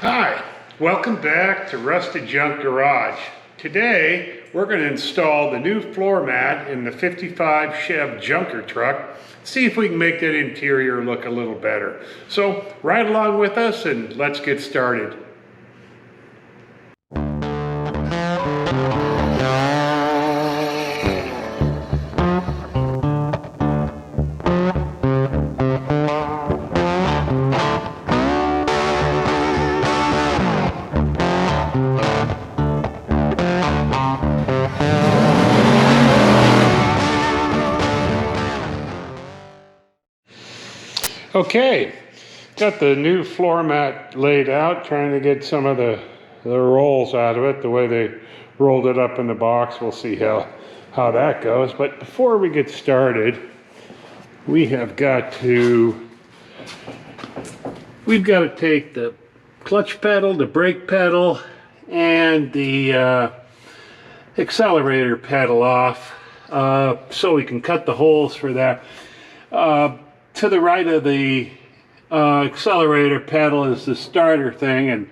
Hi, welcome back to Rusted Junk Garage. Today we're going to install the new floor mat in the 55 Chev Junker truck. See if we can make that interior look a little better. So ride along with us and let's get started. Okay, got the new floor mat laid out, trying to get some of the rolls out of it, the way they rolled it up in the box. We'll see how that goes. But before we get started, we've got to take the clutch pedal, the brake pedal, and the accelerator pedal off so we can cut the holes for that. To the right of the accelerator pedal is the starter thing, and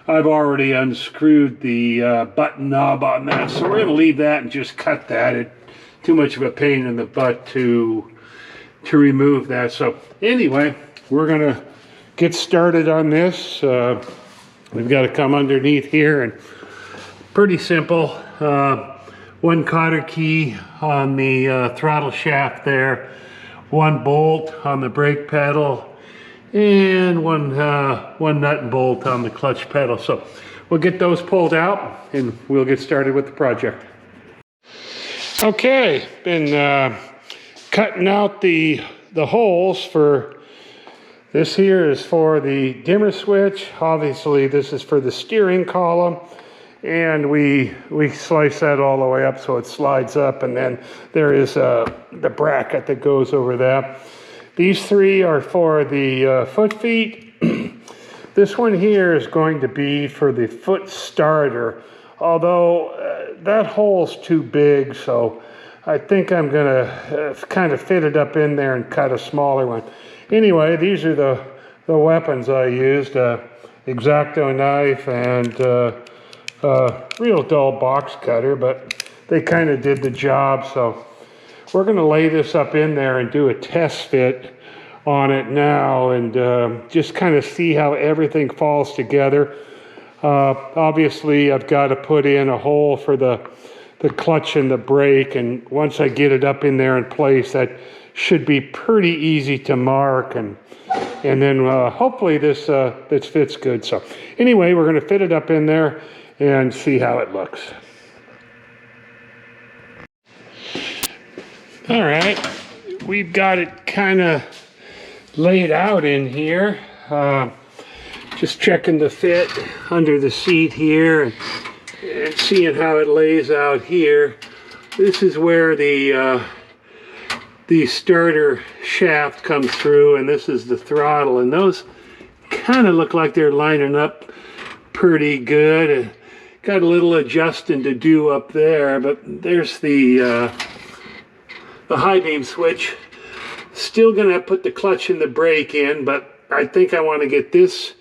I've already unscrewed the button knob on that, so we're going to leave that and just cut that. It's too much of a pain in the butt to remove that. So anyway, we're going to get started on this. We've got to come underneath here, and pretty simple. One cotter key on the throttle shaft there, one bolt on the brake pedal, and one nut and bolt on the clutch pedal. So we'll get those pulled out and we'll get started with the project. Okay, been cutting out the holes for this. Here is for the dimmer switch. Obviously this is for the steering column, and we slice that all the way up so it slides up, and then there is the bracket that goes over that. These three are for the foot feet. This one here is going to be for the foot starter, although that hole's too big, so I think I'm gonna kind of fit it up in there and cut a smaller one. Anyway, these are the weapons I used: X-Acto knife and real dull box cutter, but they kind of did the job. So we're going to lay this up in there and do a test fit on it now, and just kind of see how everything falls together. Obviously I've got to put in a hole for the clutch and the brake, and once I get it up in there in place, that should be pretty easy to mark, and then hopefully this fits good. So anyway, we're going to fit it up in there and see how it looks. All right, we've got it kind of laid out in here. Just checking the fit under the seat here and seeing how it lays out here. This is where the starter shaft comes through, and this is the throttle, and those kind of look like they're lining up pretty good. Got a little adjusting to do up there, but there's the high beam switch. Still gonna put the clutch and the brake in, but I think I want to get this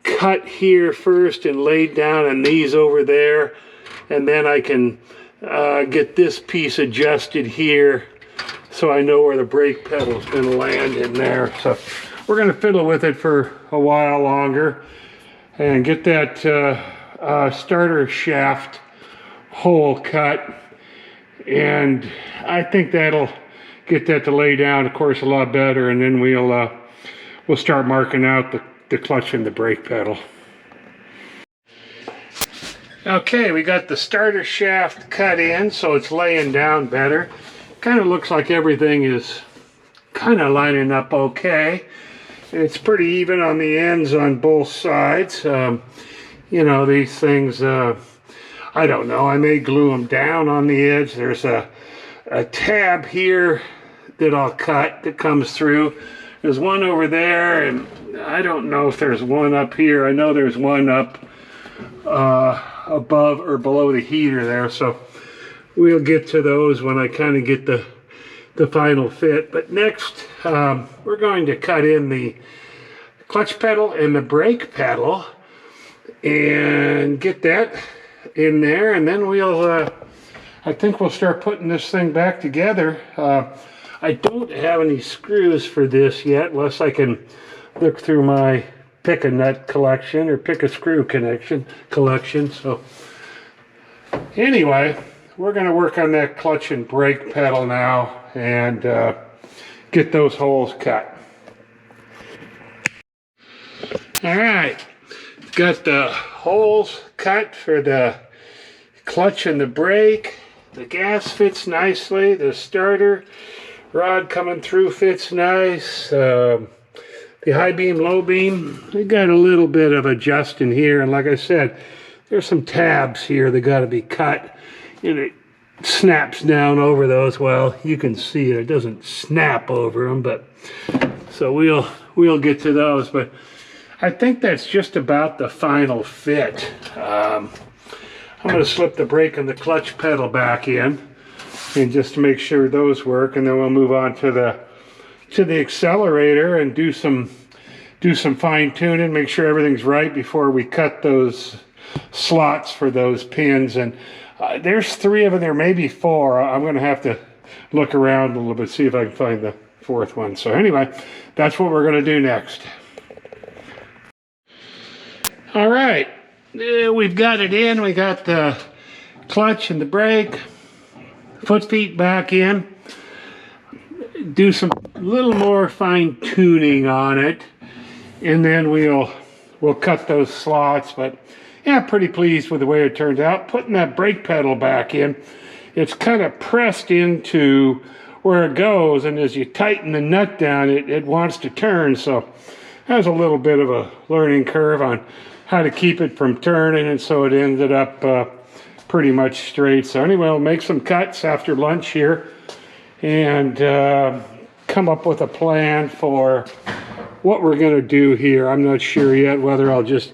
cut here first and laid down, and these over there, and then I can get this piece adjusted here so I know where the brake pedal is going to land in there. So we're going to fiddle with it for a while longer and get that starter shaft hole cut, and I think that'll get that to lay down, of course, a lot better, and then we'll start marking out the clutch and the brake pedal. Okay, we got the starter shaft cut in, so it's laying down better. Kind of looks like everything is kind of lining up okay. It's pretty even on the ends on both sides. You know, these things, I don't know, I may glue them down on the edge. There's a tab here that I'll cut that comes through. There's one over there, and I don't know if there's one up here. I know there's one up above or below the heater there, so we'll get to those when I kind of get the final fit. But next, we're going to cut in the clutch pedal and the brake pedal. and get that in there, and then we'll I think we'll start putting this thing back together. I don't have any screws for this yet, unless I can look through my pick a nut collection or pick a screw collection. So anyway, we're going to work on that clutch and brake pedal now and get those holes cut. All right, got the holes cut for the clutch and the brake. The gas fits nicely. The starter rod coming through fits nice. The high beam, low beam, they got a little bit of adjusting here. And like I said, there's some tabs here that got to be cut. And it snaps down over those. Well, you can see it. It doesn't snap over them, but so we'll get to those. But I think that's just about the final fit. I'm going to slip the brake and the clutch pedal back in, and just to make sure those work, and then we'll move on to the accelerator and do some fine tuning, make sure everything's right before we cut those slots for those pins. And there's 3 of them. There may be 4. I'm going to have to look around a little bit, see if I can find the 4th one. So anyway, that's what we're going to do next. All right, we've got it in. We got the clutch and the brake, foot feet back in. Do some little more fine tuning on it, and then we'll cut those slots. But yeah, pretty pleased with the way it turned out. Putting that brake pedal back in, it's kind of pressed into where it goes, and as you tighten the nut down, it wants to turn. So there's a little bit of a learning curve on how to keep it from turning, and so it ended up pretty much straight. So anyway, we'll make some cuts after lunch here and come up with a plan for what we're going to do here. I'm not sure yet whether I'll just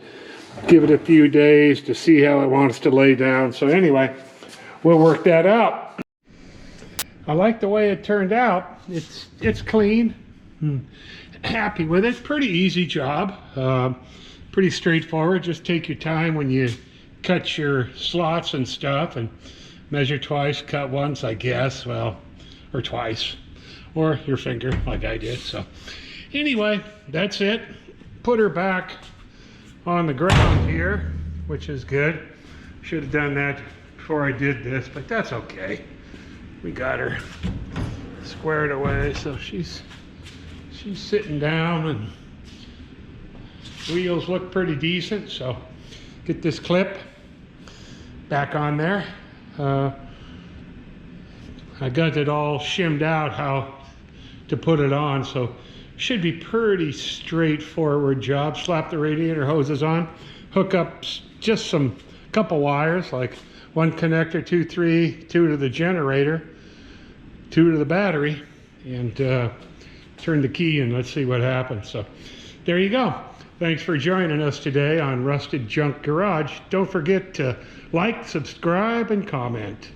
give it a few days to see how it wants to lay down. So anyway, we'll work that out. I like the way it turned out. It's clean. Happy with it. Pretty easy job. Pretty straightforward. Just take your time when you cut your slots and stuff, and measure twice, cut once, I guess. Well, or twice, or your finger like I did. So anyway, that's it. Put her back on the ground here, which is good. Should have done that before I did this, but that's okay. We got her squared away, so she's sitting down, and wheels look pretty decent. So get this clip back on there. I got it all shimmed out how to put it on, so should be pretty straightforward job. Slap the radiator hoses on, hook up just couple wires, like 1 connector, 2, 3, 2 to the generator, 2 to the battery, and turn the key and let's see what happens. So there you go. Thanks for joining us today on Rusted Junk Garage. Don't forget to like, subscribe, and comment.